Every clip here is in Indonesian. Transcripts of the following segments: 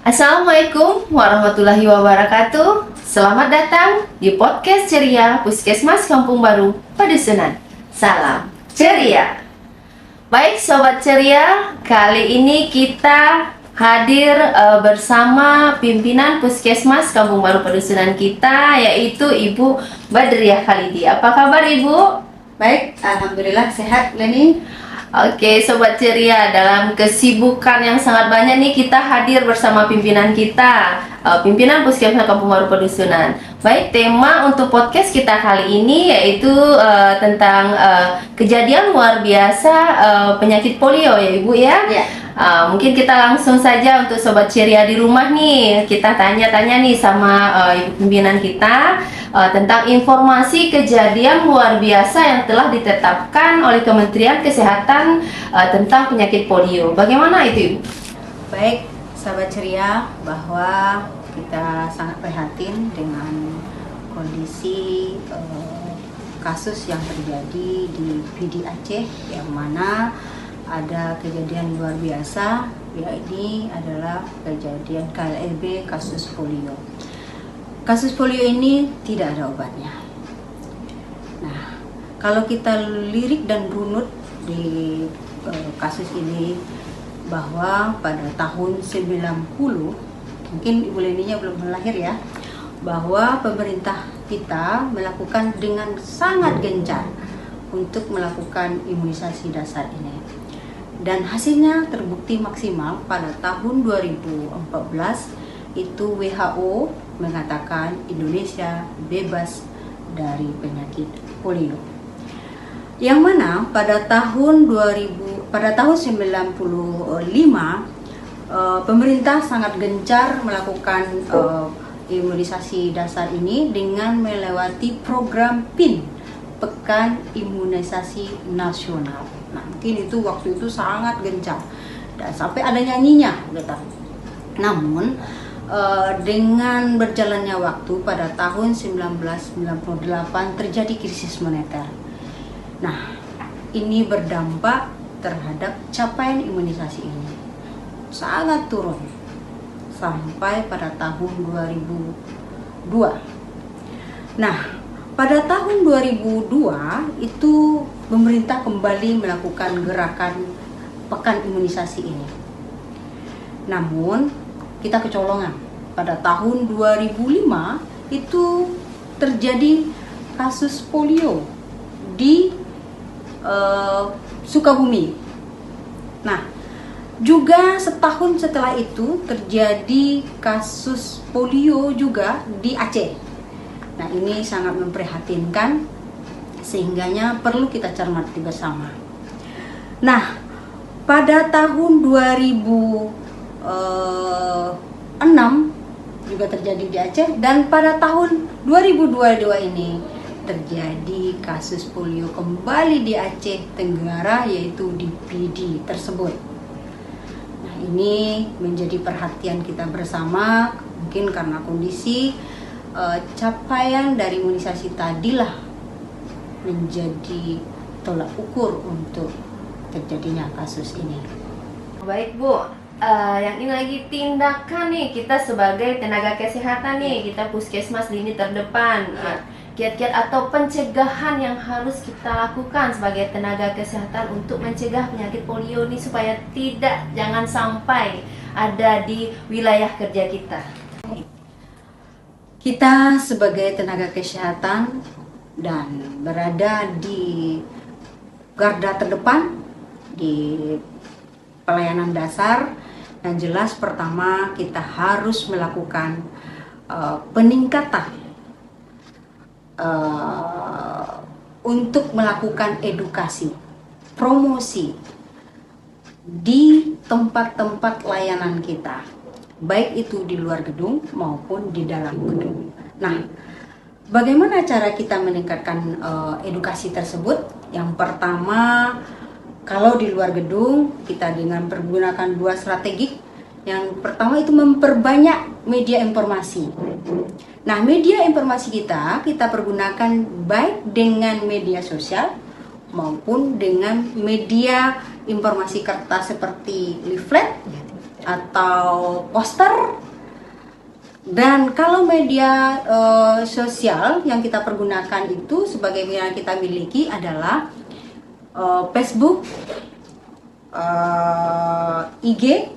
Assalamualaikum warahmatullahi wabarakatuh. Selamat datang di podcast ceria Puskesmas Kampung Baru Padusunan. Salam ceria. Baik sobat ceria, kali ini kita hadir bersama pimpinan Puskesmas Kampung Baru Padusunan kita, yaitu Ibu Badriah Khalidi. Apa kabar Ibu? Baik, alhamdulillah sehat Leni. Oke, sobat ceria, dalam kesibukan yang sangat banyak nih kita hadir bersama pimpinan kita, pimpinan Puskesmas Kampung Baru Padusunan. Baik, tema untuk podcast kita kali ini yaitu tentang kejadian luar biasa penyakit polio ya Ibu ya. Ya. Mungkin kita langsung saja untuk sobat ceria di rumah nih, kita tanya-tanya nih sama ibu pimpinan kita tentang informasi kejadian luar biasa yang telah ditetapkan oleh Kementerian Kesehatan tentang penyakit polio. Bagaimana itu Ibu? Baik, sahabat ceria, bahwa kita sangat prihatin dengan kondisi kasus yang terjadi di PD Aceh, yang mana ada kejadian luar biasa, yakni adalah kejadian KLB kasus polio. Kasus polio ini tidak ada obatnya. Nah, kalau kita lirik dan runut di kasus ini, bahwa pada tahun 90, mungkin Ibu Leninya belum lahir ya, bahwa pemerintah kita melakukan dengan sangat gencar untuk melakukan imunisasi dasar ini. Dan hasilnya terbukti maksimal pada tahun 2014, itu WHO mengatakan Indonesia bebas dari penyakit polio. Yang mana pada tahun 95 pemerintah sangat gencar melakukan imunisasi dasar ini dengan melewati program PIN, Pekan Imunisasi Nasional. Nah, mungkin itu waktu itu sangat gencar dan sampai ada nyanyinya gitu. Namun dengan berjalannya waktu, pada tahun 1998 terjadi krisis moneter. Nah, ini berdampak terhadap capaian imunisasi ini, sangat turun sampai pada tahun 2002. Nah, pada tahun 2002 itu pemerintah kembali melakukan gerakan pekan imunisasi ini. Namun kita kecolongan. Pada tahun 2005 itu terjadi kasus polio di Sukabumi. Nah, juga setahun setelah itu terjadi kasus polio juga di Aceh. Nah, ini sangat memprihatinkan, sehingganya perlu kita cermati bersama. Nah, pada tahun 2006 juga terjadi di Aceh, dan pada tahun 2022 ini terjadi kasus polio kembali di Aceh Tenggara, yaitu di PD tersebut. Nah, ini menjadi perhatian kita bersama, mungkin karena kondisi capaian dari imunisasi tadilah menjadi tolak ukur untuk terjadinya kasus ini. Baik Bu, yang ini lagi tindakan nih kita sebagai tenaga kesehatan nih, kita puskesmas lini terdepan. Kiat-kiat atau pencegahan yang harus kita lakukan sebagai tenaga kesehatan untuk mencegah penyakit polio ini supaya jangan sampai ada di wilayah kerja kita. Kita sebagai tenaga kesehatan dan berada di garda terdepan di pelayanan dasar, yang jelas pertama kita harus melakukan peningkatan untuk melakukan edukasi, promosi di tempat-tempat layanan kita, baik itu di luar gedung maupun di dalam gedung. Nah, bagaimana cara kita meningkatkan edukasi tersebut? Yang pertama, kalau di luar gedung kita dengan menggunakan dua strategi. Yang pertama itu memperbanyak media informasi. Nah, media informasi kita pergunakan baik dengan media sosial maupun dengan media informasi kertas seperti leaflet, atau poster. Dan kalau media sosial yang kita pergunakan itu sebagai yang kita miliki adalah Facebook, IG,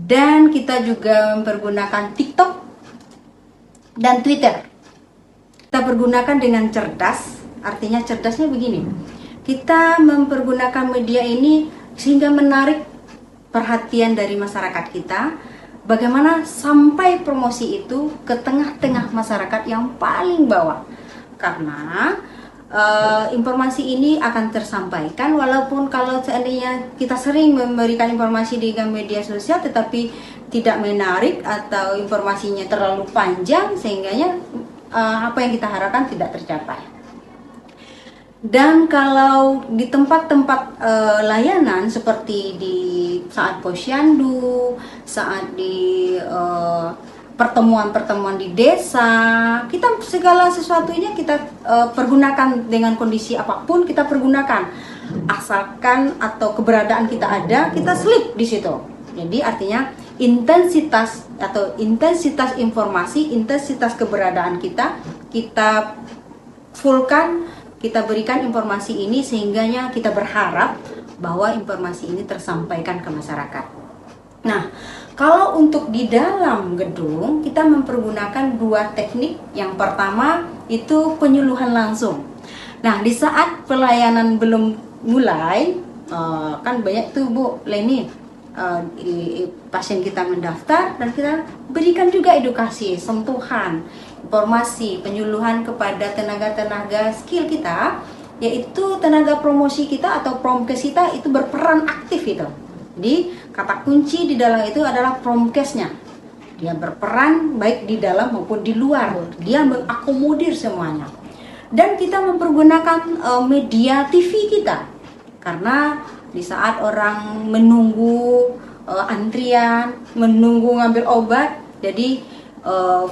dan kita juga mempergunakan TikTok dan Twitter. Kita pergunakan dengan cerdas, artinya cerdasnya begini. Kita mempergunakan media ini sehingga menarik perhatian dari masyarakat kita. Bagaimana sampai promosi itu ke tengah-tengah masyarakat yang paling bawah. Karena informasi ini akan tersampaikan walaupun kalau seandainya kita sering memberikan informasi dengan media sosial tetapi tidak menarik atau informasinya terlalu panjang sehingganya apa yang kita harapkan tidak tercapai. Dan kalau di tempat-tempat layanan seperti di saat posyandu, saat di pertemuan-pertemuan di desa, kita segala sesuatunya kita pergunakan dengan kondisi apapun kita pergunakan, asalkan atau keberadaan kita ada, kita selip di situ. Jadi artinya intensitas informasi, intensitas keberadaan kita fullkan, kita berikan informasi ini sehingganya kita berharap bahwa informasi ini tersampaikan ke masyarakat. Nah, kalau untuk di dalam gedung kita mempergunakan dua teknik. Yang pertama itu penyuluhan langsung. Nah, di saat pelayanan belum mulai, kan banyak tuh Bu Leni, pasien kita mendaftar dan kita berikan juga edukasi, sentuhan, informasi, penyuluhan kepada tenaga-tenaga skill kita, yaitu tenaga promosi kita atau promkes kita itu berperan aktif itu. Jadi kata kunci di dalam itu adalah promkesnya. Dia berperan baik di dalam maupun di luar. Dia mengakomodir semuanya. Dan kita mempergunakan media TV kita. Karena di saat orang menunggu antrian, menunggu ngambil obat, jadi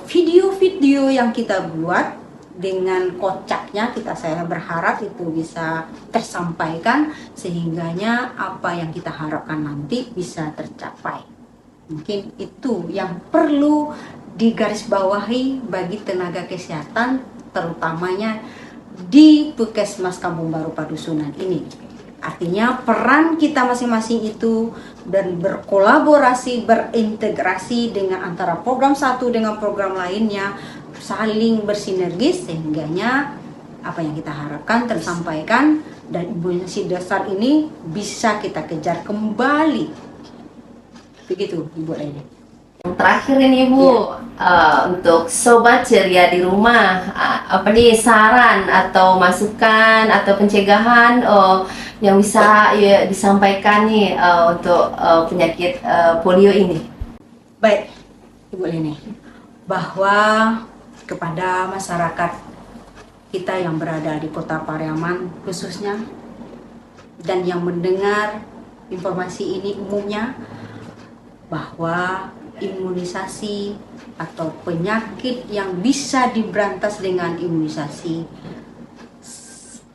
video-video yang kita buat dengan kocaknya saya berharap itu bisa tersampaikan sehingganya apa yang kita harapkan nanti bisa tercapai. Mungkin itu yang perlu digarisbawahi bagi tenaga kesehatan, terutamanya di Puskesmas Kampung Baru Padusunan ini. Artinya peran kita masing-masing itu dan berkolaborasi, berintegrasi dengan antara program satu dengan program lainnya, saling bersinergis sehingganya apa yang kita harapkan tersampaikan dan imunisasi dasar ini bisa kita kejar kembali. Begitu Ibu Leni. Yang terakhir ini Bu, untuk sobat ceria di rumah, apa nih saran atau masukan atau pencegahan yang bisa disampaikan nih untuk penyakit polio ini? Baik Ibu Leni, bahwa kepada masyarakat kita yang berada di Kota Pariaman khususnya dan yang mendengar informasi ini umumnya, bahwa imunisasi atau penyakit yang bisa diberantas dengan imunisasi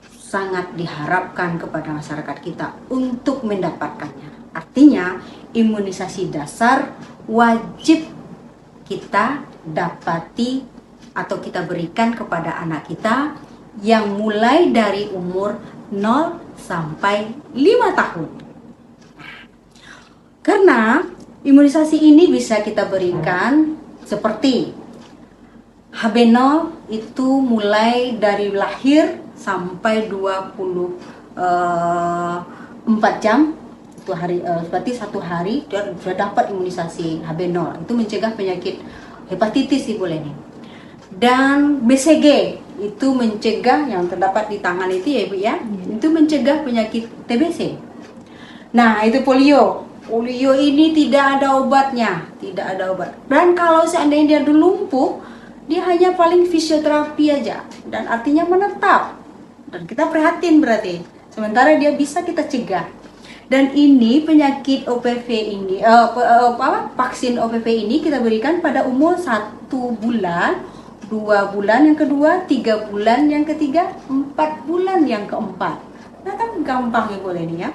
sangat diharapkan kepada masyarakat kita untuk mendapatkannya. Artinya imunisasi dasar wajib kita dapati atau kita berikan kepada anak kita yang mulai dari umur 0 sampai 5 tahun. Karena imunisasi ini bisa kita berikan seperti HB0 itu mulai dari lahir sampai 24 jam itu hari, berarti satu hari dia sudah dapat imunisasi HB0. Itu mencegah penyakit hepatitis Ibu Leni. Dan BCG itu mencegah yang terdapat di tangan itu ya Ibu ya, itu mencegah penyakit TBC. Nah, itu polio. Polio ini tidak ada obatnya, tidak ada obat. Dan kalau seandainya dia lumpuh, dia hanya paling fisioterapi aja, dan artinya menetap. Dan kita prihatin berarti. Sementara dia bisa kita cegah. Dan ini penyakit OPV ini, vaksin OPV ini kita berikan pada umur 1 bulan, 2 bulan yang kedua, 3 bulan yang ketiga, 4 bulan yang keempat. Nah kan gampang ya boleh nih ya.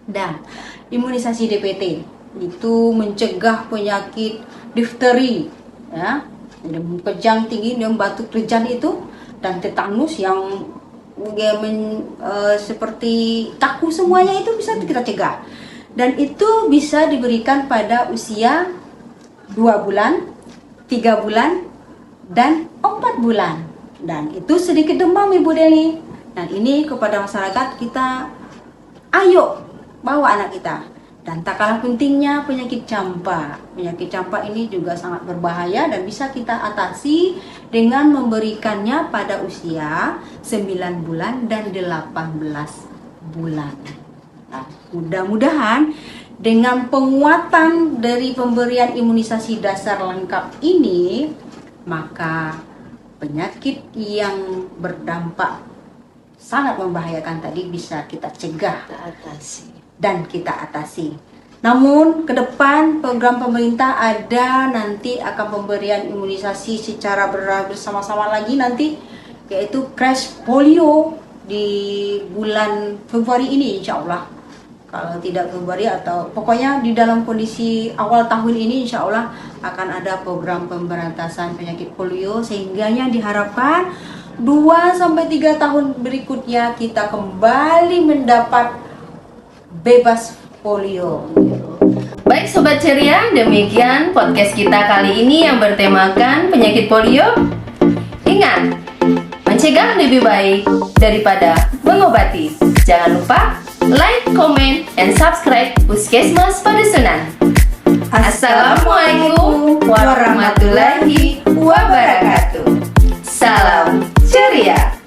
Dan imunisasi DPT. itu mencegah penyakit difteri, ya, kejang tinggi dan batuk kejang itu, dan tetanus yang seperti kaku semuanya itu bisa kita cegah. Dan itu bisa diberikan pada usia 2 bulan, 3 bulan, dan 4 bulan. Dan itu sedikit demam Ibu Deli. Dan ini kepada masyarakat kita, ayo bawa anak kita. Dan tak kalah pentingnya penyakit campak. Penyakit campak ini juga sangat berbahaya dan bisa kita atasi dengan memberikannya pada usia 9 bulan dan 18 bulan. Nah, mudah-mudahan dengan penguatan dari pemberian imunisasi dasar lengkap ini, maka penyakit yang berdampak sangat membahayakan tadi bisa kita cegah dan kita atasi. Namun ke depan program pemerintah ada nanti akan pemberian imunisasi secara bersama-sama lagi nanti, yaitu crash polio di bulan Februari ini insya Allah. Kalau tidak Februari atau pokoknya di dalam kondisi awal tahun ini insya Allah akan ada program pemberantasan penyakit polio, sehingganya diharapkan 2-3 tahun berikutnya kita kembali mendapat bebas polio. Baik Sobat Ceria, demikian podcast kita kali ini yang bertemakan penyakit polio. Ingat, mencegah lebih baik daripada mengobati. Jangan lupa like, comment, and subscribe Puskesmas Padusunan. Assalamualaikum warahmatullahi wabarakatuh. Salam ceria.